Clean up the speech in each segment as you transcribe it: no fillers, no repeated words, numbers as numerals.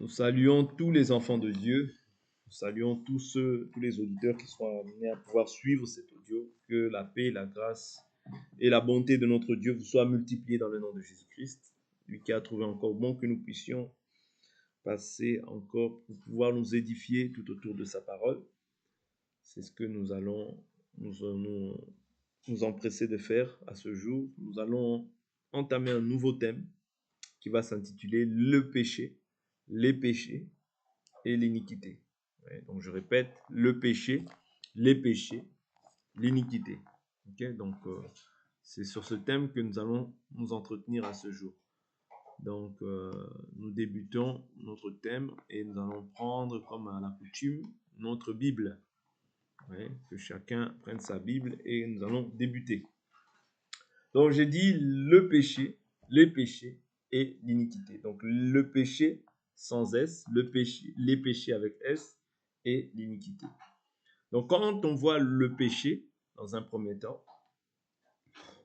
Nous saluons tous les enfants de Dieu. Nous saluons tous les auditeurs qui sont amenés à pouvoir suivre cet audio. Que la paix, la grâce et la bonté de notre Dieu vous soient multipliées dans le nom de Jésus-Christ, lui qui a trouvé encore bon que nous puissions passer encore pour pouvoir nous édifier tout autour de sa parole. C'est ce que nous allons nous empresser de faire à ce jour. Nous allons entamer un nouveau thème qui va s'intituler le péché, les péchés et l'iniquité. Ouais, donc je répète, le péché, les péchés, l'iniquité. Okay, donc c'est sur ce thème que nous allons nous entretenir à ce jour. Donc nous débutons notre thème et nous allons prendre comme à la coutume notre Bible. Ouais, que chacun prenne sa Bible et nous allons débuter. Donc j'ai dit le péché, les péchés et l'iniquité. Donc le péché sans S, le péché, les péchés avec S et l'iniquité. Donc quand on voit le péché, dans un premier temps,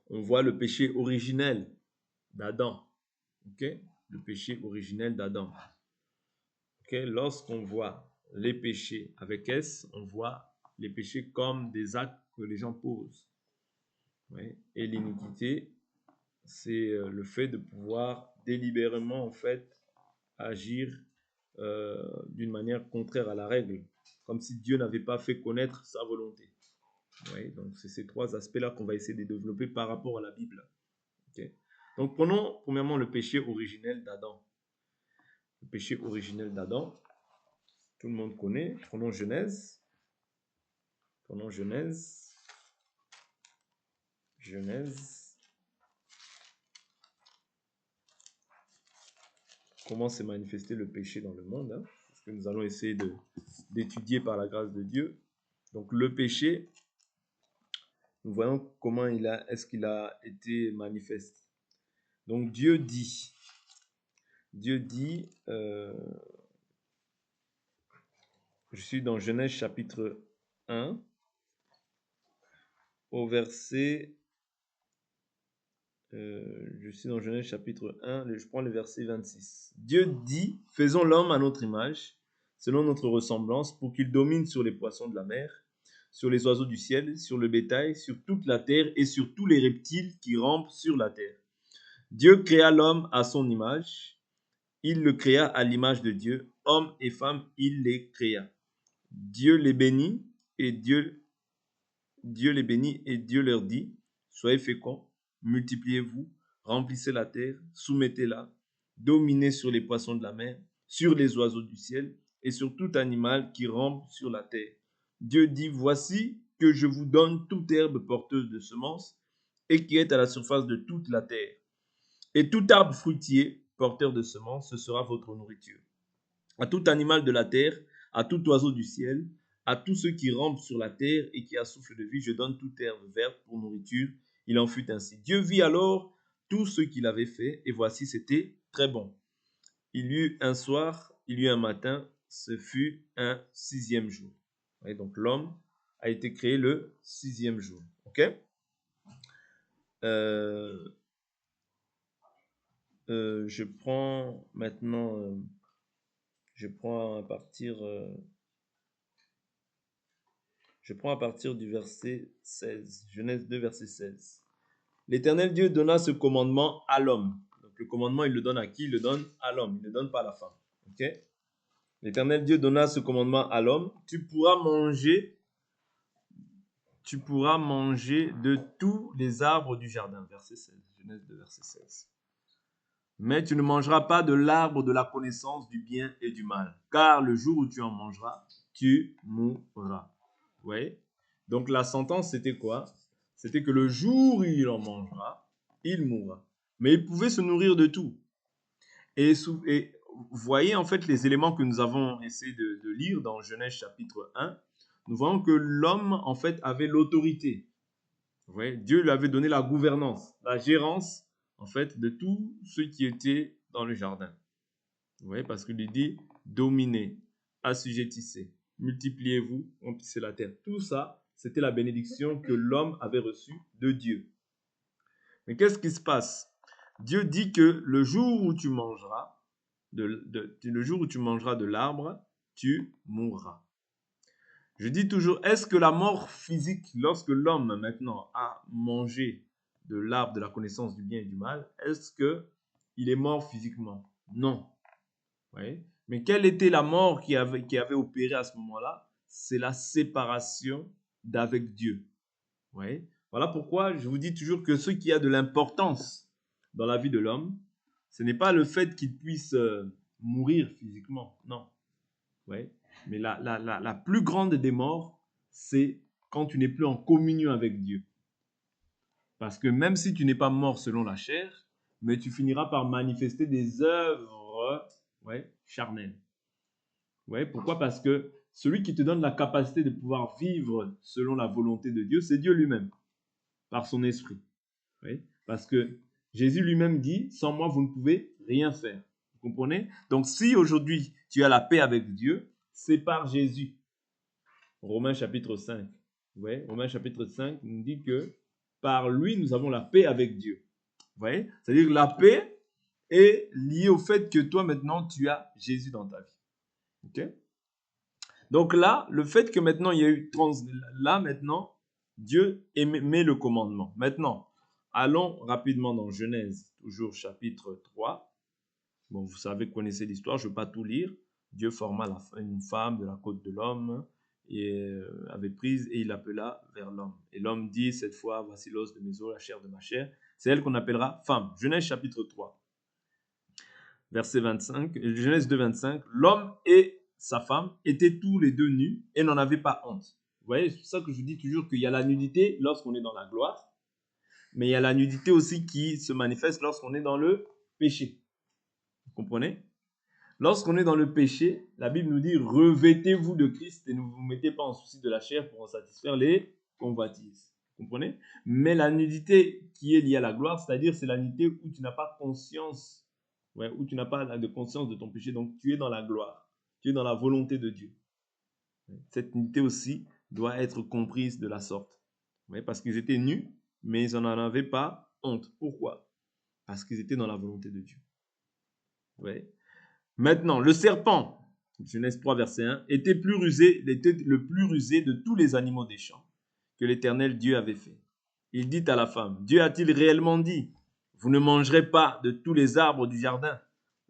on voit le péché originel d'Adam. Okay? Le péché originel d'Adam. Okay? Lorsqu'on voit les péchés avec S, on voit les péchés comme des actes que les gens posent. Ouais? Et l'iniquité, c'est le fait de pouvoir délibérément en fait agir d'une manière contraire à la règle, comme si Dieu n'avait pas fait connaître sa volonté. Ouais, donc c'est ces trois aspects-là qu'on va essayer de développer par rapport à la Bible. Okay. Donc prenons premièrement le péché originel d'Adam. Le péché originel d'Adam, tout le monde connaît. Prenons Genèse. Prenons Genèse. Genèse. Comment s'est manifesté le péché dans le monde, hein? C'est ce que nous allons essayer d'étudier par la grâce de Dieu. Donc le péché, nous voyons comment est-ce qu'il a été manifeste. Donc Dieu dit, je suis dans Genèse chapitre 1, au verset, je suis dans Genèse chapitre 1, je prends le verset 26. Dieu dit, faisons l'homme à notre image, selon notre ressemblance, pour qu'il domine sur les poissons de la mer, sur les oiseaux du ciel, sur le bétail, sur toute la terre et sur tous les reptiles qui rampent sur la terre. Dieu créa l'homme à son image, il le créa à l'image de Dieu, hommes et femmes, il les créa. Dieu les bénit et Dieu les bénit et Dieu leur dit, soyez féconds, multipliez-vous, remplissez la terre, soumettez-la, dominez sur les poissons de la mer, sur les oiseaux du ciel et sur tout animal qui rampe sur la terre. Dieu dit, voici que je vous donne toute herbe porteuse de semences et qui est à la surface de toute la terre. Et tout arbre fruitier porteur de semences, ce sera votre nourriture. À tout animal de la terre, à tout oiseau du ciel, à tous ceux qui rampent sur la terre et qui a souffle de vie, je donne toute herbe verte pour nourriture. Il en fut ainsi. Dieu vit alors tout ce qu'il avait fait, et voici, c'était très bon. Il y eut un soir, il y eut un matin, ce fut un 6e jour. Et donc l'homme a été créé le 6e jour. Ok? Je prends maintenant, je prends à partir du verset 16, Genèse 2, verset 16. L'Éternel Dieu donna ce commandement à l'homme. Donc le commandement, il le donne à qui? Il le donne à l'homme, il ne le donne pas à la femme. Ok? L'Éternel Dieu donna ce commandement à l'homme. Tu pourras manger de tous les arbres du jardin. Verset 16, Genèse 2, verset 16. Mais tu ne mangeras pas de l'arbre de la connaissance du bien et du mal, car le jour où tu en mangeras, tu mourras. Vous voyez? Donc la sentence, c'était quoi? C'était que le jour où il en mangera, il mourra. Mais il pouvait se nourrir de tout. Et vous voyez en fait les éléments que nous avons essayé de lire dans Genèse chapitre 1. Nous voyons que l'homme en fait avait l'autorité. Vous voyez? Dieu lui avait donné la gouvernance, la gérance en fait de tout ce qui était dans le jardin. Vous voyez? Parce qu'il lui dit dominez, assujettissez, multipliez-vous, remplissez la terre. Tout ça, c'était la bénédiction que l'homme avait reçue de Dieu. Mais qu'est-ce qui se passe? Dieu dit que le jour où tu mangeras, le jour où tu mangeras de l'arbre, tu mourras. Je dis toujours, est-ce que la mort physique, lorsque l'homme maintenant a mangé de l'arbre de la connaissance du bien et du mal, est-ce qu'il est mort physiquement? Non. Oui. Mais quelle était la mort qui avait opéré à ce moment-là? C'est la séparation d'avec Dieu. Oui. Voilà pourquoi je vous dis toujours que ce qui a de l'importance dans la vie de l'homme, ce n'est pas le fait qu'il puisse mourir physiquement, non. Oui. Mais la plus grande des morts, c'est quand tu n'es plus en communion avec Dieu. Parce que même si tu n'es pas mort selon la chair, mais tu finiras par manifester des œuvres charnelles. Ouais, pourquoi? Parce que celui qui te donne la capacité de pouvoir vivre selon la volonté de Dieu, c'est Dieu lui-même, par son esprit. Oui. Parce que Jésus lui-même dit, sans moi, vous ne pouvez rien faire. Vous comprenez? Donc si aujourd'hui tu as la paix avec Dieu, c'est par Jésus. Romains chapitre 5. Ouais, Romains chapitre 5 nous dit que par lui, nous avons la paix avec Dieu. Vous voyez? C'est-à-dire que la paix est liée au fait que toi, maintenant, tu as Jésus dans ta vie. Ok? Donc là, le fait que maintenant, il y a eu là, maintenant, Dieu met le commandement. Maintenant, allons rapidement dans Genèse, toujours chapitre 3. Bon, vous savez, connaissez l'histoire, je ne vais pas tout lire. Dieu forma une femme de la côte de l'homme et avait prise et il l'appela vers l'homme. Et l'homme dit, cette fois, voici l'os de mes os, la chair de ma chair. C'est elle qu'on appellera femme. Genèse chapitre 3, verset 25. Genèse 2, 25. L'homme et sa femme étaient tous les deux nus et n'en avaient pas honte. Vous voyez, c'est pour ça que je vous dis toujours qu'il y a la nudité lorsqu'on est dans la gloire, mais il y a la nudité aussi qui se manifeste lorsqu'on est dans le péché. Vous comprenez? Lorsqu'on est dans le péché, la Bible nous dit « Revêtez-vous de Christ et ne vous mettez pas en souci de la chair pour en satisfaire les convoitises. » Vous comprenez? Mais la nudité qui est liée à la gloire, c'est-à-dire c'est la nudité où tu n'as pas conscience, où tu n'as pas de conscience de ton péché, donc tu es dans la gloire, tu es dans la volonté de Dieu. Cette nudité aussi doit être comprise de la sorte. Parce qu'ils étaient nus, mais ils n'en avaient pas honte. Pourquoi? Parce qu'ils étaient dans la volonté de Dieu. Maintenant, le serpent, Genèse 3, verset 1, était le plus rusé de tous les animaux des champs que l'Éternel Dieu avait fait. Il dit à la femme, Dieu a-t-il réellement dit, vous ne mangerez pas de tous les arbres du jardin?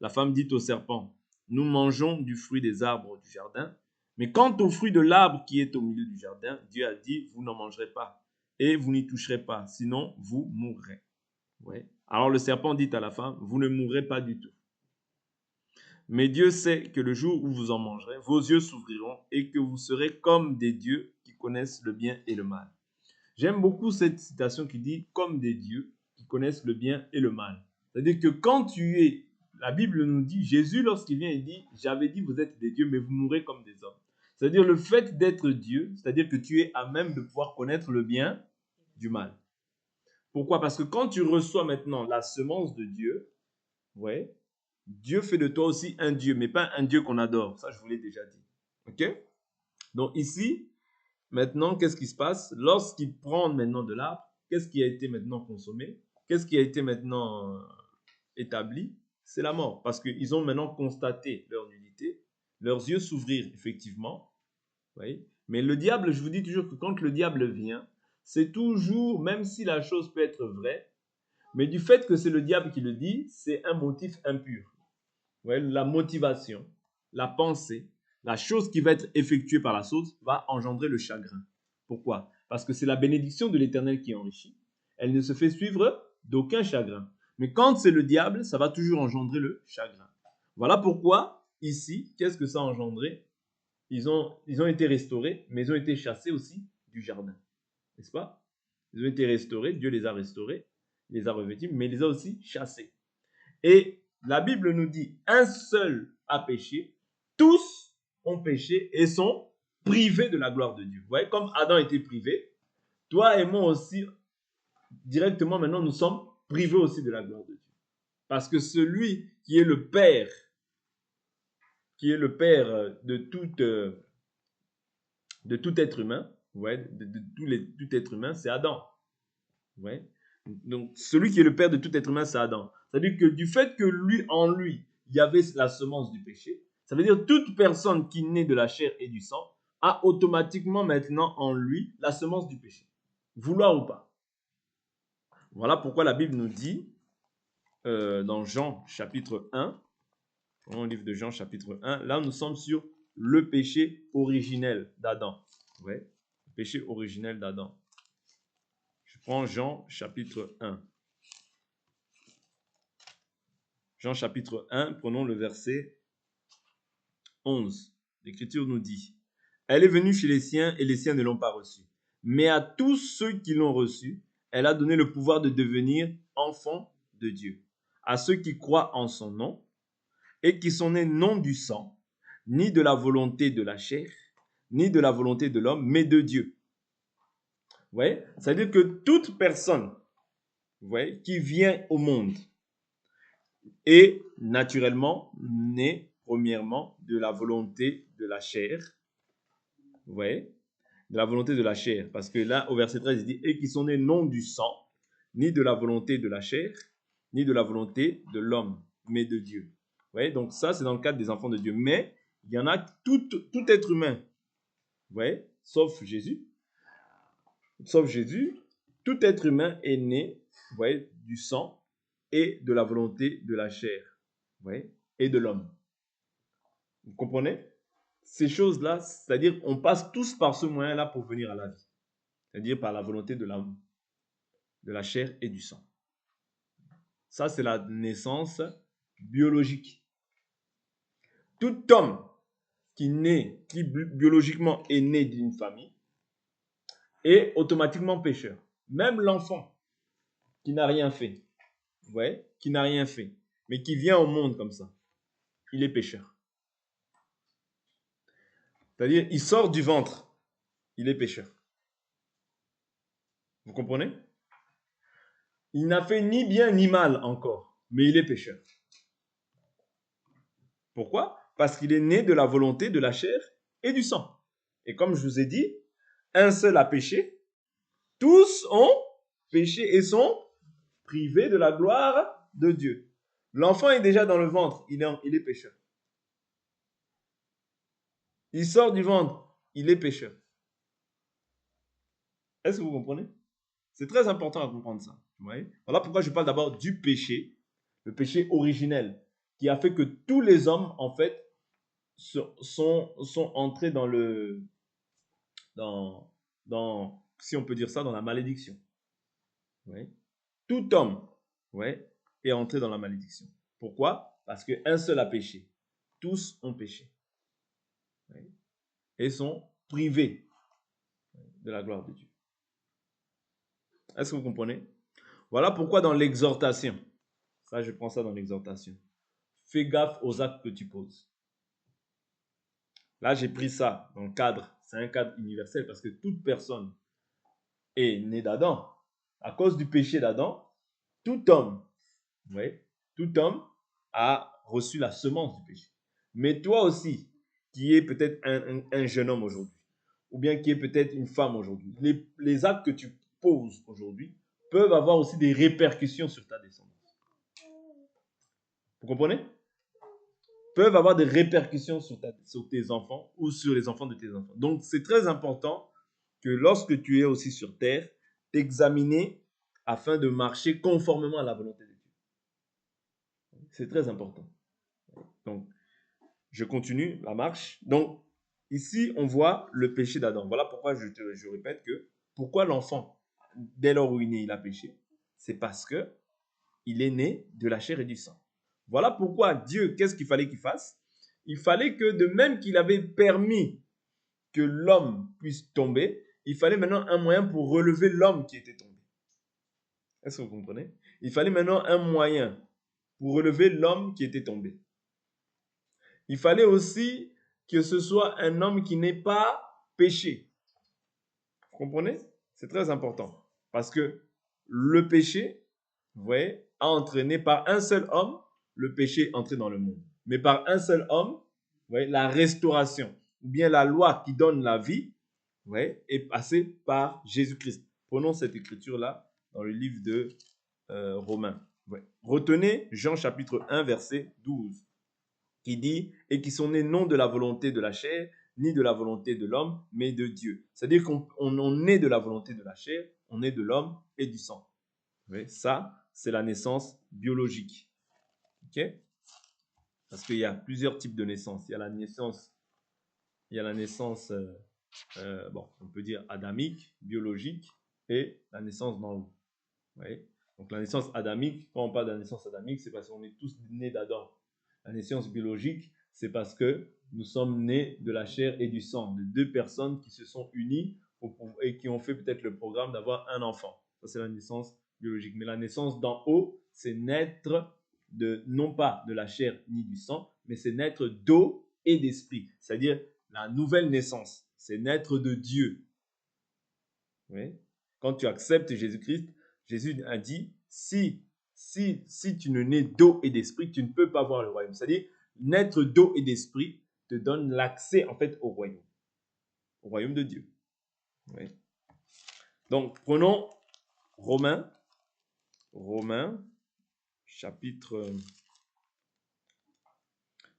La femme dit au serpent, nous mangeons du fruit des arbres du jardin, mais quant au fruit de l'arbre qui est au milieu du jardin, Dieu a dit, vous n'en mangerez pas, et vous n'y toucherez pas, sinon vous mourrez. Alors le serpent dit à la femme, vous ne mourrez pas du tout. Mais Dieu sait que le jour où vous en mangerez, vos yeux s'ouvriront et que vous serez comme des dieux qui connaissent le bien et le mal. J'aime beaucoup cette citation qui dit « comme des dieux qui connaissent le bien et le mal ». C'est-à-dire que quand tu es, la Bible nous dit, Jésus lorsqu'il vient, il dit « j'avais dit vous êtes des dieux, mais vous mourrez comme des hommes ». C'est-à-dire le fait d'être Dieu, c'est-à-dire que tu es à même de pouvoir connaître le bien du mal. Pourquoi? Parce que quand tu reçois maintenant la semence de Dieu, Dieu fait de toi aussi un Dieu, mais pas un Dieu qu'on adore. Ça, je vous l'ai déjà dit. Ok? Donc ici, maintenant, qu'est-ce qui se passe? Lorsqu'ils prennent maintenant de l'arbre, qu'est-ce qui a été maintenant consommé? Qu'est-ce qui a été maintenant établi? C'est la mort. Parce qu'ils ont maintenant constaté leur nudité. Leurs yeux s'ouvrirent, effectivement. Mais le diable, je vous dis toujours que quand le diable vient, c'est toujours, même si la chose peut être vraie, mais du fait que c'est le diable qui le dit, c'est un motif impur. La motivation, la pensée, la chose qui va être effectuée par la chose va engendrer le chagrin. Pourquoi? Parce que c'est la bénédiction de l'Éternel qui enrichit. Elle ne se fait suivre d'aucun chagrin. Mais quand c'est le diable, ça va toujours engendrer le chagrin. Voilà pourquoi, ici, qu'est-ce que ça a engendré? Ils ont été restaurés, mais ils ont été chassés aussi du jardin. N'est-ce pas? Ils ont été restaurés, Dieu les a restaurés, les a revêtus, mais il les a aussi chassés. Et la Bible nous dit, un seul a péché, tous ont péché et sont privés de la gloire de Dieu. Vous voyez, comme Adam était privé, toi et moi aussi, directement maintenant, nous sommes privés aussi de la gloire de Dieu. Parce que celui qui est le Père, de tout être humain, tout être humain, c'est Adam. Donc, celui qui est le Père de tout être humain, c'est Adam. C'est-à-dire que du fait que lui, en lui, il y avait la semence du péché. Ça veut dire toute personne qui naît de la chair et du sang a automatiquement maintenant en lui la semence du péché. Vouloir ou pas. Voilà pourquoi la Bible nous dit dans Jean chapitre 1, dans le livre de Jean chapitre 1, là nous sommes sur le péché originel d'Adam. Ouais, le péché originel d'Adam. Je prends Jean chapitre 1. Jean chapitre 1, prenons le verset 11. L'Écriture nous dit, elle est venue chez les siens et les siens ne l'ont pas reçue. Mais à tous ceux qui l'ont reçue, elle a donné le pouvoir de devenir enfants de Dieu. À ceux qui croient en son nom et qui sont nés non du sang, ni de la volonté de la chair, ni de la volonté de l'homme, mais de Dieu. Vous voyez? C'est-à-dire que toute personne, vous voyez, qui vient au monde est naturellement née premièrement de la volonté de la chair. Vous voyez? De la volonté de la chair. Parce que là, au verset 13, il dit, et qui sont nés non du sang, ni de la volonté de la chair, ni de la volonté de l'homme, mais de Dieu. Vous voyez? Donc ça, c'est dans le cadre des enfants de Dieu. Mais il y en a tout être humain. Vous voyez? Sauf Jésus. Sauf Jésus, tout être humain est né, vous voyez, du sang et de la volonté de la chair. Vous voyez? Et de l'homme. Vous comprenez? Ces choses-là, c'est-à-dire on passe tous par ce moyen-là pour venir à la vie. C'est-à-dire par la volonté de l'homme, de la chair et du sang. Ça, c'est la naissance biologique. Tout homme qui biologiquement est né d'une famille est automatiquement pécheur. Même l'enfant qui n'a rien fait, vous voyez, qui n'a rien fait, mais qui vient au monde comme ça, il est pécheur. C'est-à-dire, il sort du ventre, il est pécheur. Vous comprenez? Il n'a fait ni bien ni mal encore, mais il est pécheur. Pourquoi? Parce qu'il est né de la volonté de la chair et du sang. Et comme je vous ai dit, un seul a péché, tous ont péché et sont privés de la gloire de Dieu. L'enfant est déjà dans le ventre, il est pécheur. Il sort du ventre, il est pécheur. Est-ce que vous comprenez? C'est très important à comprendre ça. Voilà pourquoi je parle d'abord du péché, le péché originel, qui a fait que tous les hommes, en fait, sont entrés dans si on peut dire ça, dans la malédiction. Ouais. Tout homme, ouais, est entré dans la malédiction. Pourquoi? Parce qu'un seul a péché. Tous ont péché. Ouais. Et sont privés de la gloire de Dieu. Est-ce que vous comprenez? Voilà pourquoi dans l'exhortation, ça je prends ça dans l'exhortation, fais gaffe aux actes que tu poses. Là j'ai pris ça dans le cadre, c'est un cadre universel parce que toute personne est née d'Adam. À cause du péché d'Adam, tout homme, ouais, tout homme a reçu la semence du péché. Mais toi aussi, qui es peut-être un jeune homme aujourd'hui, ou bien qui est peut-être une femme aujourd'hui, les actes que tu poses aujourd'hui peuvent avoir aussi des répercussions sur ta descendance. Vous comprenez? Peuvent avoir des répercussions sur tes enfants ou sur les enfants de tes enfants. Donc, c'est très important que lorsque tu es aussi sur terre, t'examiner afin de marcher conformément à la volonté de Dieu. C'est très important. Donc, je continue la marche. Donc, ici, on voit le péché d'Adam. Voilà pourquoi je répète que pourquoi l'enfant, dès lors où il est né, il a péché. C'est parce que il est né de la chair et du sang. Voilà pourquoi Dieu, qu'est-ce qu'il fallait qu'il fasse? Il fallait que de même qu'il avait permis que l'homme puisse tomber, il fallait maintenant un moyen pour relever l'homme qui était tombé. Est-ce que vous comprenez? Il fallait maintenant un moyen pour relever l'homme qui était tombé. Il fallait aussi que ce soit un homme qui n'ait pas péché. Vous comprenez? C'est très important. Parce que le péché, vous voyez, a entraîné par un seul homme le péché entré dans le monde. Mais par un seul homme, vous voyez, la restauration, ou bien la loi qui donne la vie, vous voyez, est passée par Jésus-Christ. Prenons cette écriture-là dans le livre de Romains. Ouais. Retenez Jean chapitre 1, verset 12. qui dit « Et qui sont nés non de la volonté de la chair, ni de la volonté de l'homme, mais de Dieu. » C'est-à-dire qu'on est de la volonté de la chair, on est de l'homme et du sang. Oui, ça, c'est la naissance biologique. OK? Parce qu'il y a plusieurs types de naissance. Il y a la naissance, bon, on peut dire adamique, biologique, et la naissance d'en haut. Oui. Donc la naissance adamique, quand on parle de la naissance adamique, c'est parce qu'on est tous nés d'Adam. La naissance biologique, c'est parce que nous sommes nés de la chair et du sang, de deux personnes qui se sont unies et qui ont fait peut-être le programme d'avoir un enfant. Ça, c'est la naissance biologique. Mais la naissance d'en haut, c'est naître non pas de la chair ni du sang, mais c'est naître d'eau et d'esprit. C'est-à-dire la nouvelle naissance, c'est naître de Dieu. Oui. Quand tu acceptes Jésus-Christ, Jésus a dit, si tu ne nais d'eau et d'esprit, tu ne peux pas voir le royaume. C'est-à-dire, naître d'eau et d'esprit te donne l'accès en fait au royaume de Dieu. Oui. Donc, prenons Romains, chapitre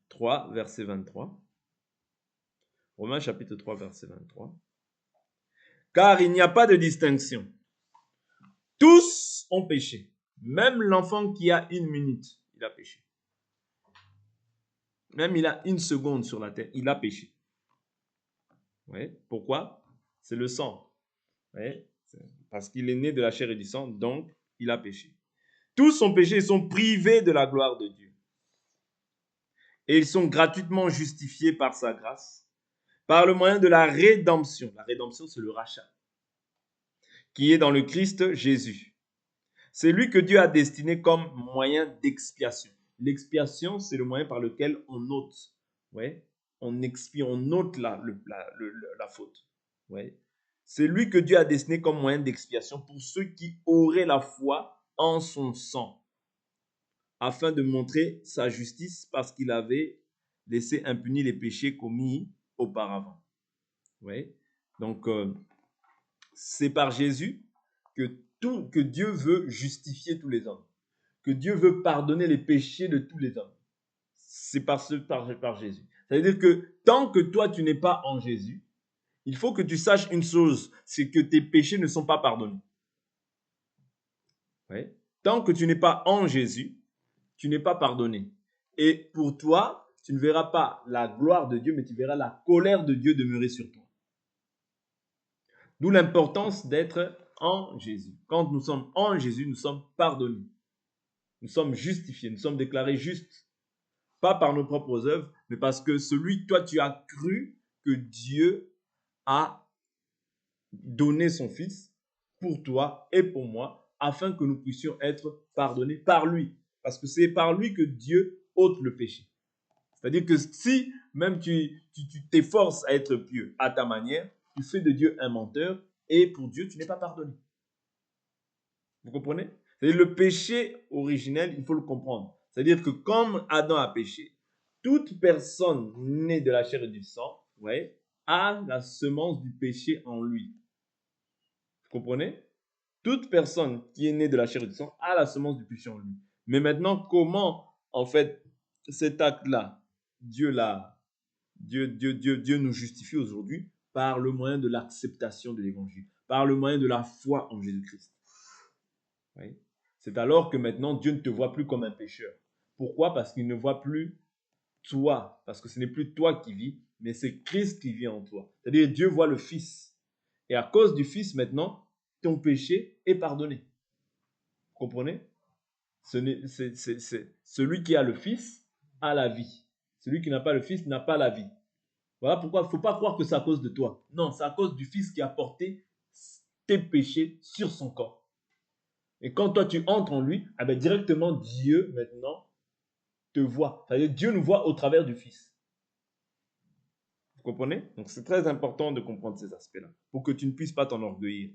3, verset 23. Romains, chapitre 3, verset 23. Car il n'y a pas de distinction. Tous ont péché. Même l'enfant qui a 1 minute, il a péché. Même il a 1 seconde sur la terre, il a péché. Oui. Pourquoi? C'est le sang. Oui. Parce qu'il est né de la chair et du sang, donc il a péché. Tous ont péché et sont privés de la gloire de Dieu. Et ils sont gratuitement justifiés par sa grâce, par le moyen de la rédemption. La rédemption, c'est le rachat, qui est dans le Christ Jésus. C'est lui que Dieu a destiné comme moyen d'expiation. L'expiation, c'est le moyen par lequel on ôte. Ouais. On expie, on ôte la faute. Ouais. C'est lui que Dieu a destiné comme moyen d'expiation pour ceux qui auraient la foi en son sang, afin de montrer sa justice parce qu'il avait laissé impunis les péchés commis auparavant. Ouais. Donc, c'est par Jésus que Dieu veut justifier tous les hommes, que Dieu veut pardonner les péchés de tous les hommes. C'est par Jésus. C'est-à-dire que tant que toi, tu n'es pas en Jésus, il faut que tu saches une chose, c'est que tes péchés ne sont pas pardonnés. Ouais. Tant que tu n'es pas en Jésus, tu n'es pas pardonné. Et pour toi, tu ne verras pas la gloire de Dieu, mais tu verras la colère de Dieu demeurer sur toi. D'où l'importance d'être en Jésus. Quand nous sommes en Jésus, nous sommes pardonnés. Nous sommes justifiés, nous sommes déclarés justes. Pas par nos propres œuvres, mais parce que toi, tu as cru que Dieu a donné son Fils pour toi et pour moi, afin que nous puissions être pardonnés par lui. Parce que c'est par lui que Dieu ôte le péché. C'est-à-dire que si même tu t'efforces à être pieux à ta manière, tu fais de Dieu un menteur et pour Dieu, tu n'es pas pardonné. Vous comprenez? C'est-à-dire le péché originel, il faut le comprendre. C'est-à-dire que comme Adam a péché, toute personne née de la chair et du sang, ouais, a la semence du péché en lui. Vous comprenez? Toute personne qui est née de la chair et du sang a la semence du péché en lui. Mais maintenant, comment, en fait, cet acte-là, Dieu nous justifie aujourd'hui par le moyen de l'acceptation de l'évangile, par le moyen de la foi en Jésus-Christ. Oui. C'est alors que maintenant, Dieu ne te voit plus comme un pécheur. Pourquoi? Parce qu'il ne voit plus toi, parce que ce n'est plus toi qui vis, mais c'est Christ qui vit en toi. C'est-à-dire Dieu voit le Fils. Et à cause du Fils, maintenant, ton péché est pardonné. Vous comprenez? Celui qui a le Fils a la vie. Celui qui n'a pas le Fils n'a pas la vie. Voilà pourquoi il ne faut pas croire que c'est à cause de toi. Non, c'est à cause du Fils qui a porté tes péchés sur son corps. Et quand toi tu entres en lui, eh bien, directement Dieu maintenant te voit. C'est-à-dire Dieu nous voit au travers du Fils. Vous comprenez? Donc c'est très important de comprendre ces aspects-là pour que tu ne puisses pas t'enorgueillir.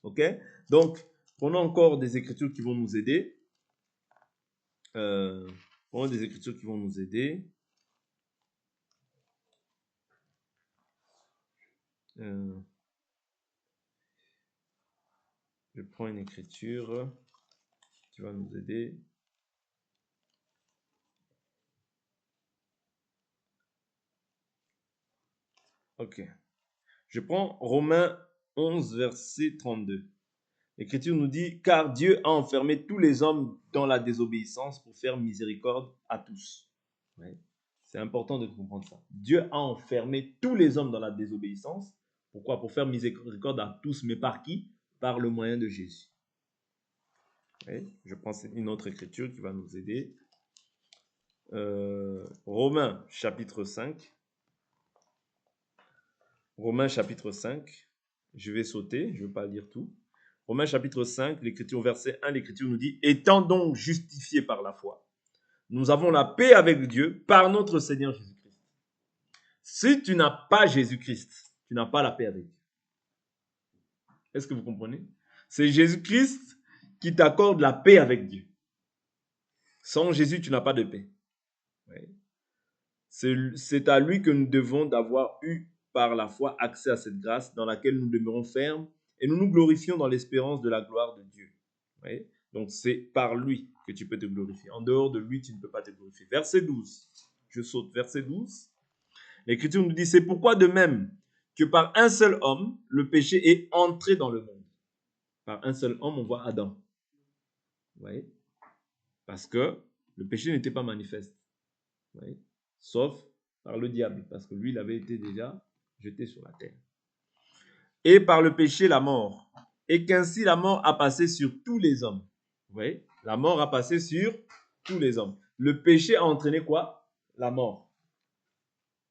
Ok? Donc, prenons encore des écritures qui vont nous aider. Prenons des écritures qui vont nous aider. Je prends une écriture qui va nous aider. Ok. Je prends Romains 11, verset 32. L'Écriture nous dit, car Dieu a enfermé tous les hommes dans la désobéissance pour faire miséricorde à tous. Ouais. C'est important de comprendre ça. Dieu a enfermé tous les hommes dans la désobéissance. Pourquoi? Pour faire miséricorde à tous, mais par qui? Par le moyen de Jésus. Ouais. Je prends une autre écriture qui va nous aider. Romains chapitre 5. Romains chapitre 5. Je vais sauter, je ne vais pas lire tout. Romains chapitre 5, l'écriture verset 1, l'écriture nous dit, étant donc justifiés par la foi, nous avons la paix avec Dieu par notre Seigneur Jésus-Christ. Si tu n'as pas Jésus-Christ, tu n'as pas la paix avec Dieu. Est-ce que vous comprenez? C'est Jésus-Christ qui t'accorde la paix avec Dieu. Sans Jésus, tu n'as pas de paix. Ouais. C'est à lui que nous devons d'avoir eu par la foi accès à cette grâce dans laquelle nous demeurons fermes et nous nous glorifions dans l'espérance de la gloire de Dieu. Ouais. Donc c'est par lui que tu peux te glorifier. En dehors de lui, tu ne peux pas te glorifier. Verset 12. Je saute. Verset 12. L'Écriture nous dit, c'est pourquoi de même que par un seul homme, le péché est entré dans le monde. Par un seul homme, on voit Adam. Vous voyez? Parce que le péché n'était pas manifeste. Vous voyez? Sauf par le diable, parce que lui, il avait été déjà jeté sur la terre. Et par le péché, la mort. Et qu'ainsi la mort a passé sur tous les hommes. Vous voyez? La mort a passé sur tous les hommes. Le péché a entraîné quoi? La mort.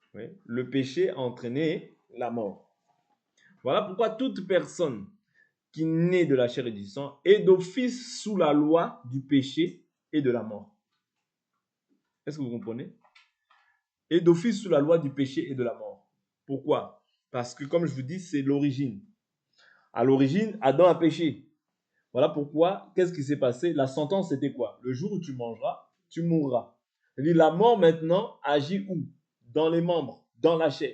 Vous voyez? Le péché a entraîné la mort. Voilà pourquoi toute personne qui naît de la chair et du sang est d'office sous la loi du péché et de la mort. Est-ce que vous comprenez? Est d'office sous la loi du péché et de la mort. Pourquoi? Parce que, comme je vous dis, c'est l'origine. À l'origine, Adam a péché. Voilà pourquoi, qu'est-ce qui s'est passé? La sentence, c'était quoi? Le jour où tu mangeras, tu mourras. C'est-à-dire, la mort, maintenant, agit où? Dans les membres, dans la chair.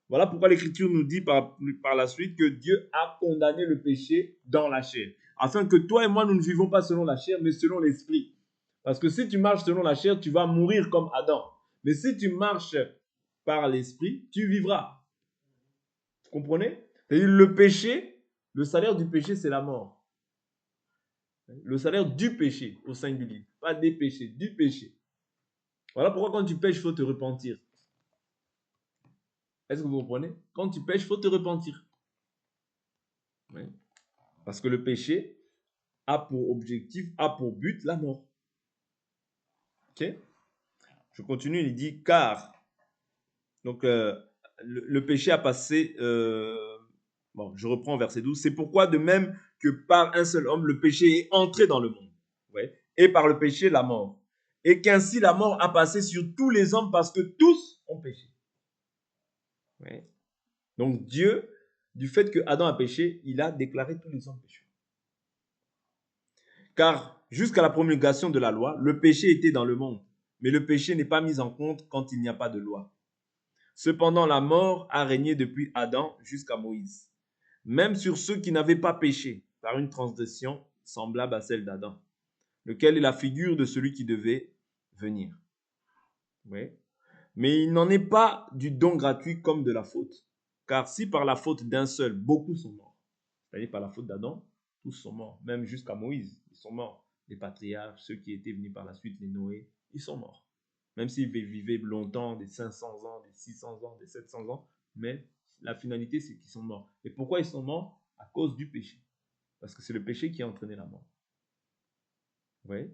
Voilà pourquoi l'Écriture nous dit par la suite que Dieu a condamné le péché dans la chair. Afin que toi et moi, nous ne vivons pas selon la chair, mais selon l'esprit. Parce que si tu marches selon la chair, tu vas mourir comme Adam. Mais si tu marches par l'esprit, tu vivras. Vous comprenez? C'est-à-dire le péché, le salaire du péché, c'est la mort. Le salaire du péché au singulier. Pas des péchés, du péché. Voilà pourquoi quand tu pêches, il faut te repentir. Est-ce que vous comprenez? Quand tu pêches, il faut te repentir. Oui. Parce que le péché a pour objectif, a pour but la mort. Ok? Je continue, il dit car. Donc, le péché a passé. Bon, je reprends verset 12. C'est pourquoi, de même que par un seul homme, le péché est entré dans le monde. Ouais. Et par le péché, la mort. Et qu'ainsi la mort a passé sur tous les hommes parce que tous ont péché. Ouais. Donc, Dieu, du fait que Adam a péché, il a déclaré tous les hommes pécheurs. Car jusqu'à la promulgation de la loi, le péché était dans le monde. Mais le péché n'est pas mis en compte quand il n'y a pas de loi. Cependant, la mort a régné depuis Adam jusqu'à Moïse, même sur ceux qui n'avaient pas péché, par une transgression semblable à celle d'Adam, lequel est la figure de celui qui devait venir. Oui. Mais il n'en est pas du don gratuit comme de la faute. Car si par la faute d'un seul, beaucoup sont morts, c'est-à-dire par la faute d'Adam, tous sont morts, même jusqu'à Moïse, ils sont morts. Les patriarches, ceux qui étaient venus par la suite, les Noé, ils sont morts. Même s'ils vivaient longtemps, des 500 ans, des 600 ans, des 700 ans, mais la finalité, c'est qu'ils sont morts. Et pourquoi ils sont morts? À cause du péché. Parce que c'est le péché qui a entraîné la mort. Vous voyez?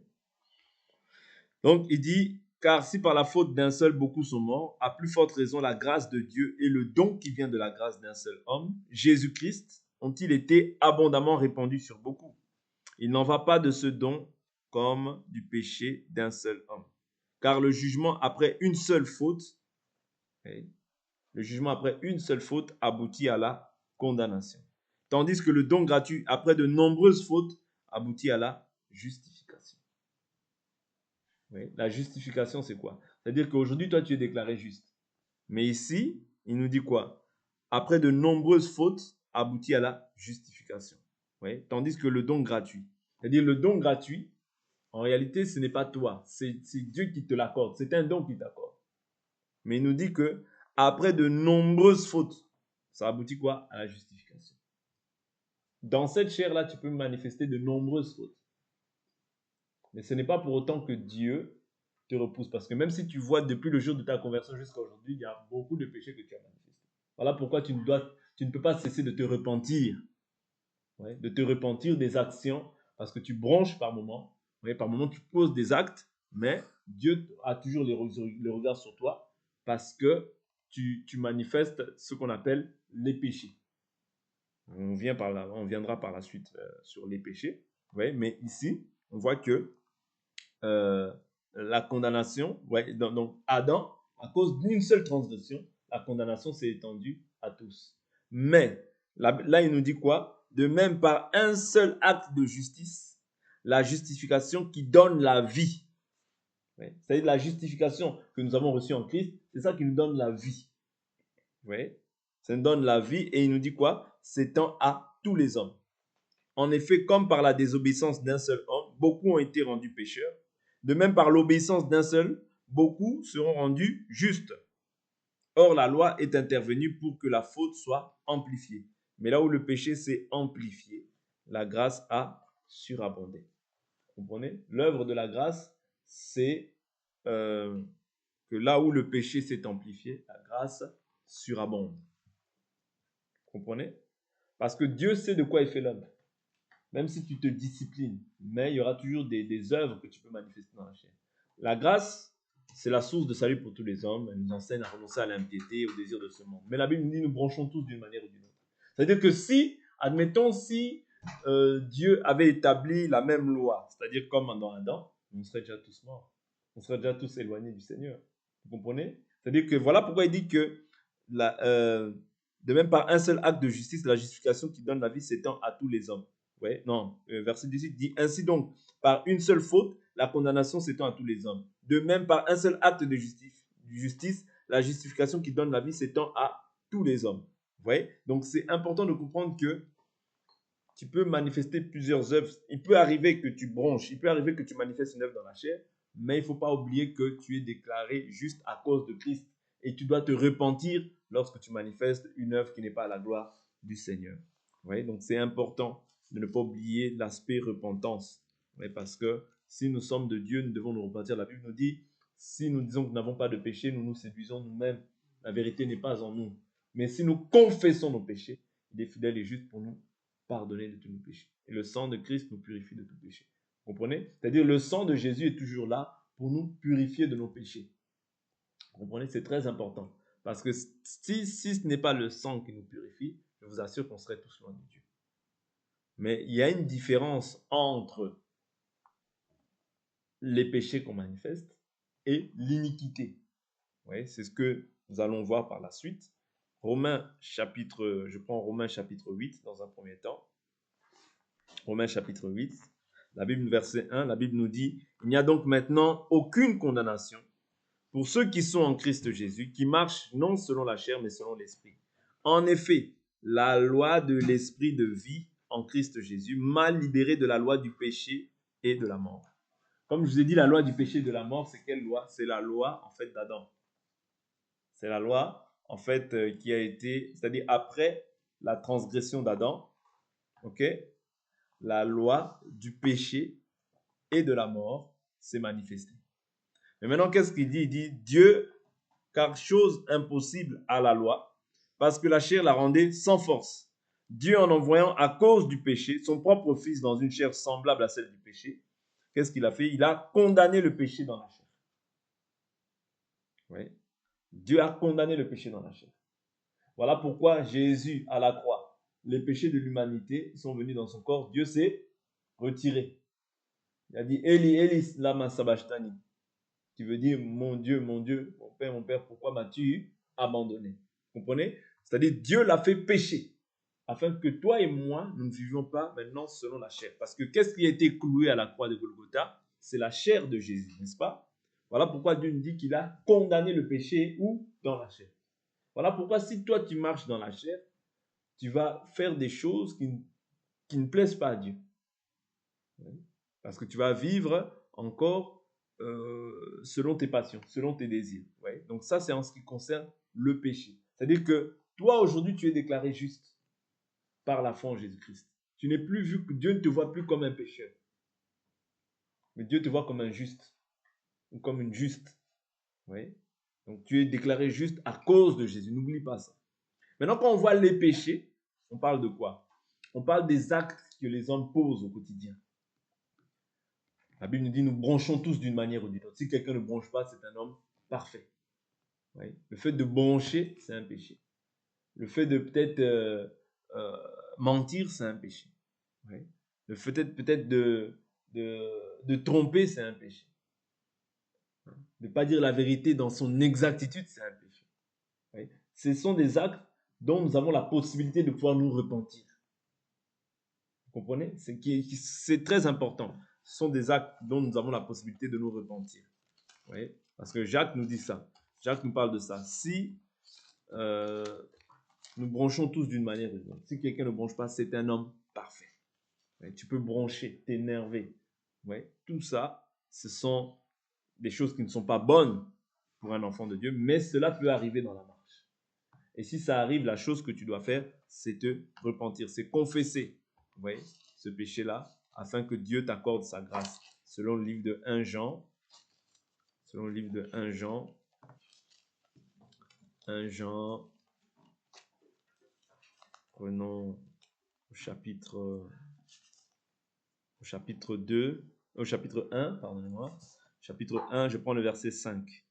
Donc, il dit, car si par la faute d'un seul beaucoup sont morts, à plus forte raison la grâce de Dieu et le don qui vient de la grâce d'un seul homme, Jésus-Christ, ont-ils été abondamment répandus sur beaucoup. Il n'en va pas de ce don comme du péché d'un seul homme. Car le jugement après une seule faute, aboutit à la condamnation. Tandis que le don gratuit après de nombreuses fautes aboutit à la justification. Oui, la justification, c'est quoi? C'est-à-dire qu'aujourd'hui, toi, tu es déclaré juste. Mais ici, il nous dit quoi? Après de nombreuses fautes aboutit à la justification. Oui, tandis que le don gratuit. C'est-à-dire le don gratuit, en réalité, ce n'est pas toi. C'est Dieu qui te l'accorde. C'est un don qui t'accorde. Mais il nous dit que après de nombreuses fautes. Ça aboutit quoi? À la justification. Dans cette chair-là, tu peux manifester de nombreuses fautes. Mais ce n'est pas pour autant que Dieu te repousse. Parce que même si tu vois depuis le jour de ta conversion jusqu'à aujourd'hui, il y a beaucoup de péchés que tu as manifestés. Voilà pourquoi tu ne peux pas cesser de te repentir. Ouais, de te repentir des actions. Parce que tu bronches par moment. Ouais, par moment, tu poses des actes. Mais Dieu a toujours le regard sur toi. Parce que tu manifestes ce qu'on appelle les péchés. On viendra par la suite sur les péchés. Ouais, mais ici, on voit que la condamnation, ouais, donc Adam, à cause d'une seule transgression, la condamnation s'est étendue à tous. Mais là, il nous dit quoi? De même, par un seul acte de justice, la justification qui donne la vie. Ouais, c'est-à-dire la justification que nous avons reçue en Christ, c'est ça qui nous donne la vie. Ouais, ça nous donne la vie et il nous dit quoi? S'étend à tous les hommes. En effet, comme par la désobéissance d'un seul homme, beaucoup ont été rendus pécheurs, de même par l'obéissance d'un seul, beaucoup seront rendus justes. Or, la loi est intervenue pour que la faute soit amplifiée. Mais là où le péché s'est amplifié, la grâce a surabondé. Vous comprenez? L'œuvre de la grâce, c'est que là où le péché s'est amplifié, la grâce surabonde. Vous comprenez? Parce que Dieu sait de quoi il fait l'homme. Même si tu te disciplines, mais il y aura toujours des œuvres que tu peux manifester dans la chair. La grâce, c'est la source de salut pour tous les hommes. Elle nous enseigne à renoncer à l'impiété et au désir de ce monde. Mais la Bible nous dit nous branchons tous d'une manière ou d'une autre. C'est-à-dire que si, admettons, si Dieu avait établi la même loi, c'est-à-dire comme dans Adam, on serait déjà tous morts. On serait déjà tous éloignés du Seigneur. Vous comprenez? C'est-à-dire que voilà pourquoi il dit que de même par un seul acte de justice, la justification qui donne la vie s'étend à tous les hommes. Ouais, non, verset 18 dit ainsi donc, par une seule faute, la condamnation s'étend à tous les hommes. De même, par un seul acte de justice, la justification qui donne la vie s'étend à tous les hommes. Vous voyez? Donc, c'est important de comprendre que tu peux manifester plusieurs œuvres. Il peut arriver que tu bronches, il peut arriver que tu manifestes une œuvre dans la chair, mais il ne faut pas oublier que tu es déclaré juste à cause de Christ. Et tu dois te repentir lorsque tu manifestes une œuvre qui n'est pas à la gloire du Seigneur. Vous voyez? Donc, c'est important de ne pas oublier l'aspect repentance. Oui, parce que si nous sommes de Dieu, nous devons nous repentir. La Bible nous dit, si nous disons que nous n'avons pas de péché, nous nous séduisons nous-mêmes. La vérité n'est pas en nous. Mais si nous confessons nos péchés, il est fidèle et juste pour nous pardonner de tous nos péchés. Et le sang de Christ nous purifie de tout péché. Vous comprenez? C'est-à-dire le sang de Jésus est toujours là pour nous purifier de nos péchés. Vous comprenez? C'est très important. Parce que si ce n'est pas le sang qui nous purifie, je vous assure qu'on serait tous loin de Dieu. Mais il y a une différence entre les péchés qu'on manifeste et l'iniquité. Oui, c'est ce que nous allons voir par la suite. Je prends Romains chapitre 8 dans un premier temps. Romains chapitre 8, la Bible verset 1, la Bible nous dit, il n'y a donc maintenant aucune condamnation pour ceux qui sont en Christ Jésus, qui marchent non selon la chair, mais selon l'esprit. En effet, la loi de l'esprit de vie en Christ Jésus m'a libéré de la loi du péché et de la mort. Comme je vous ai dit, la loi du péché et de la mort, c'est quelle loi? C'est la loi, en fait, d'Adam. C'est la loi, en fait, qui a été, c'est-à-dire après la transgression d'Adam, ok? La loi du péché et de la mort s'est manifestée. Mais maintenant, qu'est-ce qu'il dit? Il dit, Dieu, car chose impossible à la loi, parce que la chair la rendait sans force. Dieu, en envoyant à cause du péché son propre fils dans une chair semblable à celle du péché, qu'est-ce qu'il a fait? Il a condamné le péché dans la chair. Oui. Dieu a condamné le péché dans la chair. Voilà pourquoi Jésus, à la croix, les péchés de l'humanité sont venus dans son corps. Dieu s'est retiré. Il a dit, Eli, Eli, lama sabachthani, qui veut dire, mon Dieu, mon Père, pourquoi m'as-tu abandonné? Vous comprenez? C'est-à-dire, Dieu l'a fait pécher, afin que toi et moi, nous ne vivions pas maintenant selon la chair. Parce que qu'est-ce qui a été cloué à la croix de Golgotha? C'est la chair de Jésus, n'est-ce pas? Voilà pourquoi Dieu nous dit qu'il a condamné le péché où? Dans la chair. Voilà pourquoi si toi tu marches dans la chair, tu vas faire des choses qui ne plaisent pas à Dieu. Parce que tu vas vivre encore selon tes passions, selon tes désirs. Ouais. Donc ça, c'est en ce qui concerne le péché. C'est-à-dire que toi, aujourd'hui, tu es déclaré juste par la foi en Jésus-Christ. Tu n'es plus vu que Dieu ne te voit plus comme un pécheur. Mais Dieu te voit comme un juste ou comme une juste. Oui. Donc tu es déclaré juste à cause de Jésus. N'oublie pas ça. Maintenant, quand on voit les péchés, on parle de quoi? On parle des actes que les hommes posent au quotidien. La Bible nous dit nous bronchons tous d'une manière ou d'une autre. Si quelqu'un ne bronche pas, c'est un homme parfait. Oui. Le fait de broncher, c'est un péché. Le fait de peut-être mentir, c'est un péché. Oui. Le fait peut-être de tromper, c'est un péché. De ne pas dire la vérité dans son exactitude, c'est un péché. Oui. Ce sont des actes dont nous avons la possibilité de pouvoir nous repentir. Vous comprenez? C'est très important. Ce sont des actes dont nous avons la possibilité de nous repentir. Oui. Parce que Jacques nous dit ça. Jacques nous parle de ça. Si nous bronchons tous d'une manière ou d'une autre, si quelqu'un ne bronche pas, c'est un homme parfait. Oui. Tu peux broncher, t'énerver. Oui. Tout ça, ce sont des choses qui ne sont pas bonnes pour un enfant de Dieu, mais cela peut arriver dans la marche. Et si ça arrive, la chose que tu dois faire, c'est te repentir, c'est confesser, vous voyez, ce péché-là, afin que Dieu t'accorde sa grâce. Selon le livre de 1 Jean, prenons au chapitre 1, pardonnez-moi, chapitre 1, je prends le verset 5.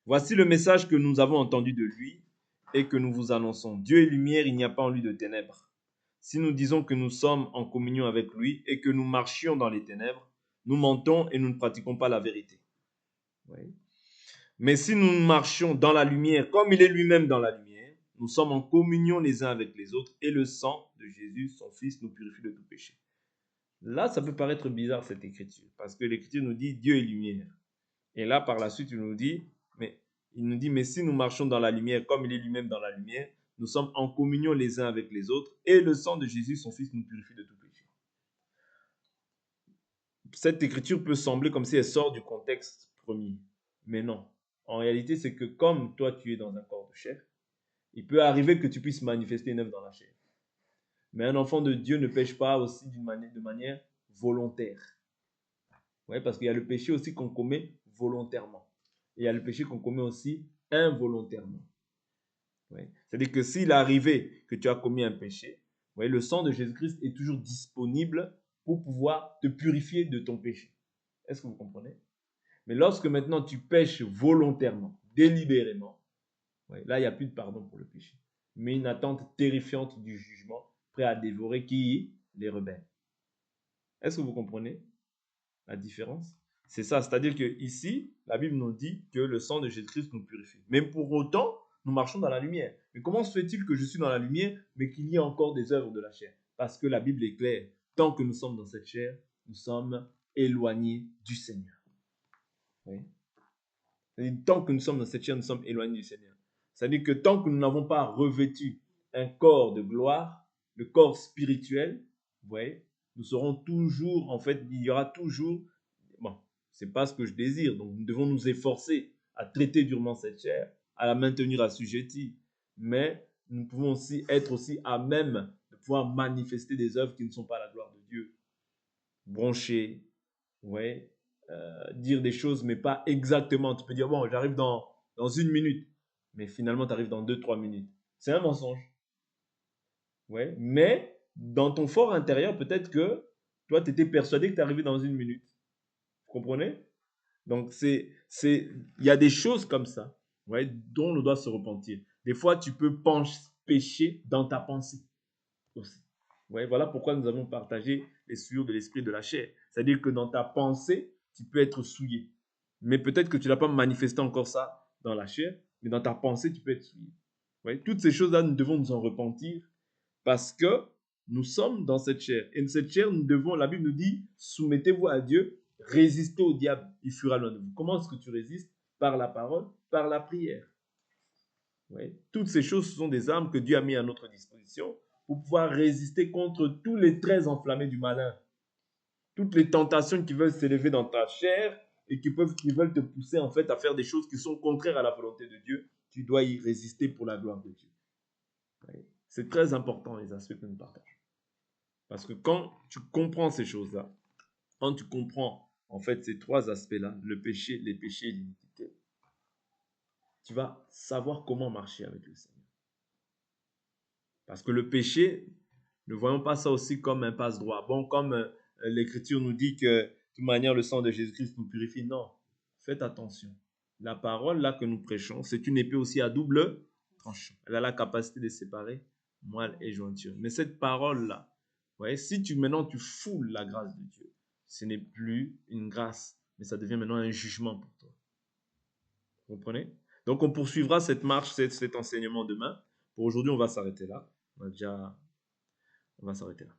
Voici le message que nous avons entendu de lui et que nous vous annonçons. Dieu est lumière, il n'y a pas en lui de ténèbres. Si nous disons que nous sommes en communion avec lui et que nous marchions dans les ténèbres, nous mentons et nous ne pratiquons pas la vérité. Oui. Mais si nous marchions dans la lumière, comme il est lui-même dans la lumière, nous sommes en communion les uns avec les autres et le sang de Jésus, son Fils, nous purifie de tout péché. Là, ça peut paraître bizarre cette écriture, parce que l'écriture nous dit Dieu est lumière. Et là, par la suite, il nous dit, mais si nous marchons dans la lumière, comme il est lui-même dans la lumière, nous sommes en communion les uns avec les autres, et le sang de Jésus, son Fils, nous purifie de tout péché. Cette écriture peut sembler comme si elle sort du contexte premier, mais non. En réalité, c'est que comme toi, tu es dans un corps de chair, il peut arriver que tu puisses manifester une œuvre dans la chair. Mais un enfant de Dieu ne pêche pas aussi de manière volontaire. Ouais, parce qu'il y a le péché aussi qu'on commet volontairement. Et il y a le péché qu'on commet aussi involontairement. Ouais. C'est-à-dire que s'il est arrivé que tu as commis un péché, ouais, le sang de Jésus-Christ est toujours disponible pour pouvoir te purifier de ton péché. Est-ce que vous comprenez? Mais lorsque maintenant tu pêches volontairement, délibérément, ouais, là il n'y a plus de pardon pour le péché. Mais une attente terrifiante du jugement, prêt à dévorer qui? Les rebelles. Est-ce que vous comprenez la différence? C'est ça, c'est-à-dire que ici, la Bible nous dit que le sang de Jésus-Christ nous purifie. Même pour autant, nous marchons dans la lumière. Mais comment se fait-il que je suis dans la lumière, mais qu'il y ait encore des œuvres de la chair? Parce que la Bible est claire. Tant que nous sommes dans cette chair, nous sommes éloignés du Seigneur. Oui. Tant que nous sommes dans cette chair, nous sommes éloignés du Seigneur. C'est-à-dire que tant que nous n'avons pas revêtu un corps de gloire, le corps spirituel, vous voyez, nous serons toujours, en fait, il y aura toujours, bon, c'est pas ce que je désire, donc nous devons nous efforcer à traiter durement cette chair, à la maintenir assujettie, mais nous pouvons aussi être aussi à même de pouvoir manifester des œuvres qui ne sont pas la gloire de Dieu. Broncher, ouais, dire des choses, mais pas exactement. Tu peux dire, bon, j'arrive dans 1 minute, mais finalement, tu arrives dans 2-3 minutes. C'est un mensonge. Ouais, mais dans ton fort intérieur, peut-être que toi, tu étais persuadé que tu arrivé dans 1 minute. Vous comprenez? Donc, il y a des choses comme ça, ouais, dont on doit se repentir. Des fois, tu peux pécher dans ta pensée aussi. Ouais, voilà pourquoi nous avons partagé les souillures de l'esprit de la chair. C'est-à-dire que dans ta pensée, tu peux être souillé. Mais peut-être que tu n'as pas manifesté encore ça dans la chair, mais dans ta pensée, tu peux être souillé. Ouais, toutes ces choses-là, nous devons nous en repentir parce que nous sommes dans cette chair. Et cette chair, la Bible nous dit, soumettez-vous à Dieu, résistez au diable, il fuira loin de vous. Comment est-ce que tu résistes? Par la parole, par la prière. Ouais. Toutes ces choses sont des armes que Dieu a mis à notre disposition pour pouvoir résister contre tous les traits enflammés du malin. Toutes les tentations qui veulent s'élever dans ta chair et qui veulent te pousser en fait à faire des choses qui sont contraires à la volonté de Dieu. tu dois y résister pour la gloire de Dieu. C'est très important les aspects que nous partageons. Parce que quand tu comprends ces choses-là, quand tu comprends en fait ces trois aspects-là, le péché, les péchés et l'iniquité, tu vas savoir comment marcher avec le Seigneur. Parce que le péché, ne voyons pas ça aussi comme un passe-droit. Bon, comme l'Écriture nous dit que de toute manière le sang de Jésus-Christ nous purifie. Non, faites attention. La parole là que nous prêchons, c'est une épée aussi à double tranchant. Elle a la capacité de séparer moelle et jointure. Mais cette parole-là, vous voyez, si maintenant tu foules la grâce de Dieu, ce n'est plus une grâce, mais ça devient maintenant un jugement pour toi. Vous comprenez? Donc on poursuivra cette marche, cet enseignement demain. Pour aujourd'hui, on va s'arrêter là. On va s'arrêter là.